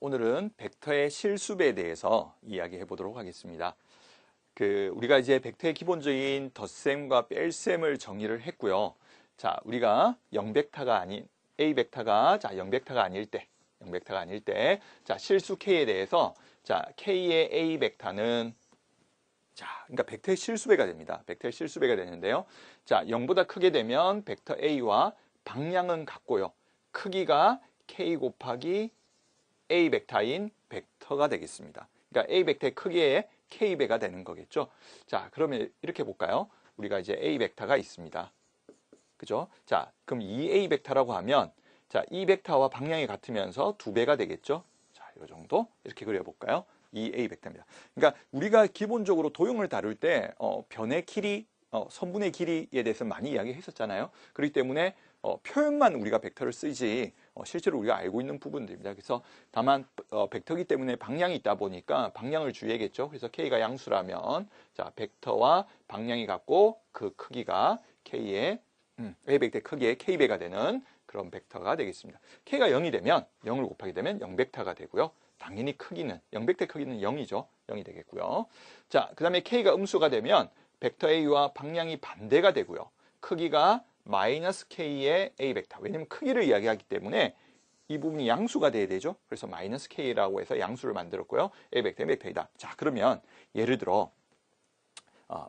오늘은 벡터의 실수배에 대해서 이야기해 보도록 하겠습니다. 우리가 이제 벡터의 기본적인 덧셈과 뺄셈을 정의를 했고요. 자, 우리가 0벡터가 아닌 A 벡터가 0벡터가 아닐 때, 자, 실수 K에 대해서 자, K의 A 벡터는 그러니까 벡터의 실수배가 됩니다. 벡터의 실수배가 되는데요. 자, 0보다 크게 되면 벡터 A와 방향은 같고요. 크기가 K 곱하기 A 벡터인 벡터가 되겠습니다. 그러니까 A 벡터의 크기에 K배가 되는 거겠죠. 자, 그러면 이렇게 볼까요? 우리가 이제 A 벡터가 있습니다. 그죠? 자, 그럼 이 A 벡터라고 하면 자, 이 벡터와 방향이 같으면서 2배가 되겠죠. 자, 이 정도 이렇게 그려볼까요? 이 A 벡터입니다. 그러니까 우리가 기본적으로 도형을 다룰 때 변의 길이, 선분의 길이에 대해서 많이 이야기했었잖아요. 그렇기 때문에 표현만 우리가 벡터를 쓰지 실제로 우리가 알고 있는 부분들입니다. 그래서 다만 벡터이기 때문에 방향이 있다 보니까 방향을 주의하겠죠. 그래서 K가 양수라면 자, 벡터와 방향이 같고 그 크기가 K의 A 벡터의 크기에 K배가 되는 그런 벡터가 되겠습니다. K가 0이 되면 0을 곱하게 되면 0벡터가 되고요. 당연히 크기는 0벡터의 크기는 0이죠. 0이 되겠고요. 자, 그 다음에 K가 음수가 되면 벡터 A와 방향이 반대가 되고요. 크기가 마이너스 K의 A 벡터. 왜냐면 크기를 이야기하기 때문에 이 부분이 양수가 돼야 되죠. 그래서 마이너스 K라고 해서 양수를 만들었고요. A 벡터의 벡터이다. 자, 그러면 예를 들어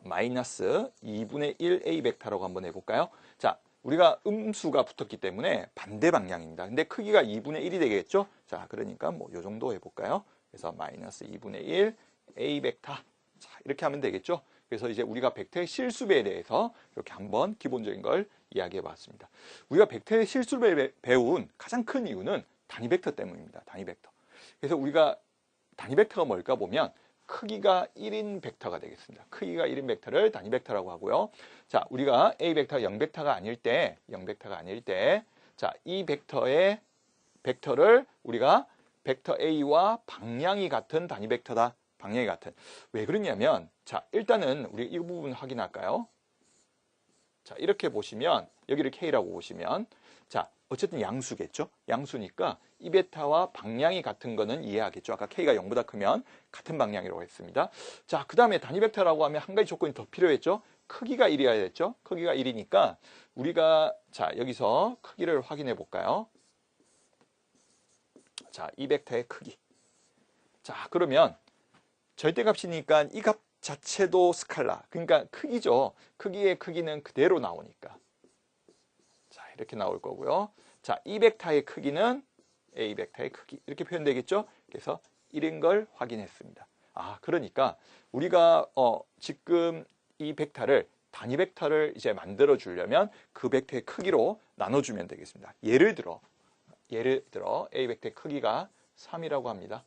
마이너스 2분의 1 A 벡터라고 한번 해볼까요? 자, 우리가 음수가 붙었기 때문에 반대 방향입니다. 근데 크기가 2분의 1이 되겠죠? 자, 그러니까 뭐 요 정도 해볼까요? 그래서 마이너스 2분의 1 A 벡터. 자, 이렇게 하면 되겠죠? 그래서 이제 우리가 벡터의 실수배에 대해서 이렇게 한번 기본적인 걸 이야기해 봤습니다. 우리가 벡터의 실수배를 배운 가장 큰 이유는 단위 벡터 때문입니다. 단위 벡터. 그래서 우리가 단위 벡터가 뭘까 보면 크기가 1인 벡터가 되겠습니다. 크기가 1인 벡터를 단위 벡터라고 하고요. 자, 우리가 A 벡터가 0벡터가 아닐 때, 자, 이 벡터의 벡터를 우리가 벡터 A와 방향이 같은 단위 벡터다. 방향이 같은. 왜 그러냐면, 자, 일단은 우리 이 부분 확인할까요? 자, 이렇게 보시면, 여기를 K라고 보시면, 자, 어쨌든 양수겠죠? 양수니까 이 벡터와 방향이 같은 거는 이해하겠죠? 아까 K가 0보다 크면 같은 방향이라고 했습니다. 자, 그 다음에 단위 벡터라고 하면 한 가지 조건이 더 필요했죠? 크기가 1이어야 됐죠? 크기가 1이니까 우리가, 자, 여기서 크기를 확인해 볼까요? 자, 이 벡터의 크기. 자, 그러면 절대값이니까 이 값 자체도 스칼라. 그러니까 크기죠. 크기의 크기는 그대로 나오니까. 자, 이렇게 나올 거고요. 자, 이 벡터의 크기는 A 벡터의 크기. 이렇게 표현되겠죠? 그래서 1인 걸 확인했습니다. 아, 그러니까 우리가 지금 이 벡터를 단위 벡터를 이제 만들어 주려면 그 벡터의 크기로 나눠 주면 되겠습니다. 예를 들어 A 벡터의 크기가 3이라고 합니다.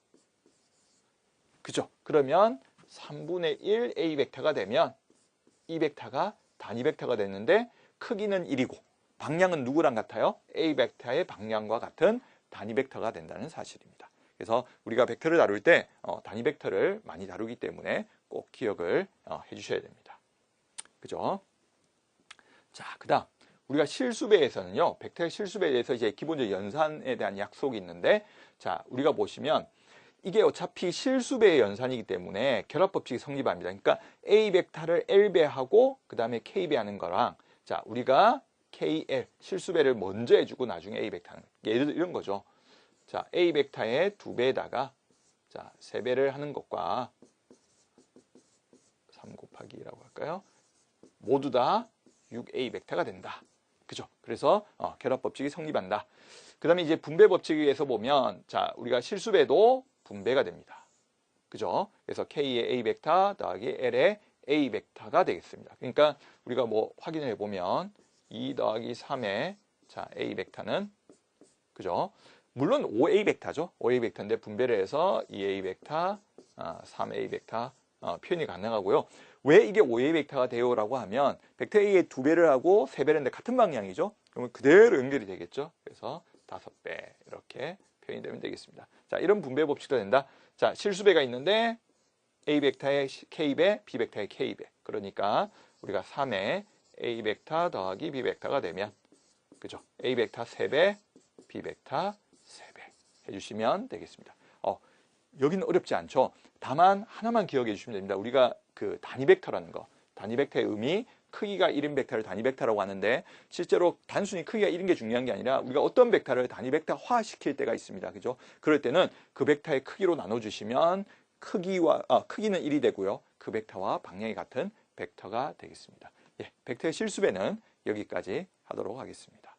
그죠? 그러면 3분의 1 A 벡터가 되면 이 벡터가 단위 벡터가 됐는데 크기는 1이고 방향은 누구랑 같아요? A 벡터의 방향과 같은 단위 벡터가 된다는 사실입니다. 그래서 우리가 벡터를 다룰 때 단위 벡터를 많이 다루기 때문에 꼭 기억을 해주셔야 됩니다. 그죠? 자, 그다음 우리가 실수배에서는요, 벡터의 실수배에 대해서 이제 기본적 연산에 대한 약속이 있는데, 자, 우리가 보시면 이게 어차피 실수배의 연산이기 때문에 결합법칙이 성립합니다. 그러니까 A 벡터를 L배하고 그 다음에 K배하는 거랑, 자, 우리가 KL 실수배를 먼저 해주고 나중에 A 벡터는 예를 들어 이런 거죠. 자, A 벡터의 2배에다가 자, 3배를 하는 것과 3 곱하기 2라고 할까요? 모두 다 6A 벡터가 된다. 그죠? 그래서 결합법칙이 성립한다. 그 다음에 이제 분배법칙에 의해서 보면 자, 우리가 실수배도 분배가 됩니다. 그죠? 그래서 K의 A 벡터 더하기 L의 A 벡터가 되겠습니다. 그러니까 우리가 뭐 확인을 해보면 2 더하기 3의 자, A 벡터는 그죠? 물론 5A 벡터죠. 5A 벡터인데 분배를 해서 2A 벡터, 3A 벡터 표현이 가능하고요. 왜 이게 5A 벡터가 돼요? 라고 하면 벡터 A의 2배를 하고 3배를 했는데 같은 방향이죠. 그러면 그대로 연결이 되겠죠. 그래서 5배 이렇게 표현이 되면 되겠습니다. 자, 이런 분배 법칙도 된다. 자, 실수배가 있는데 A 벡터의 K배, B 벡터의 K배. 그러니까 우리가 3의 A 벡터 더하기 B 벡터가 되면 그죠? A 벡터 3배, B 벡터 3배 해주시면 되겠습니다. 여기는 어렵지 않죠. 다만 하나만 기억해 주시면 됩니다. 우리가 그 단위 벡터라는 거, 단위 벡터의 의미, 크기가 1인 벡터를 단위 벡터라고 하는데 크기가 1인 게 중요한 게 아니라 우리가 어떤 벡터를 단위 벡터화 시킬 때가 있습니다. 그죠? 그럴 때는 그 벡터의 크기로 나눠주시면 크기는 1이 되고요. 그 벡터와 방향이 같은 벡터가 되겠습니다. 예, 벡터의 실수배는 여기까지 하도록 하겠습니다.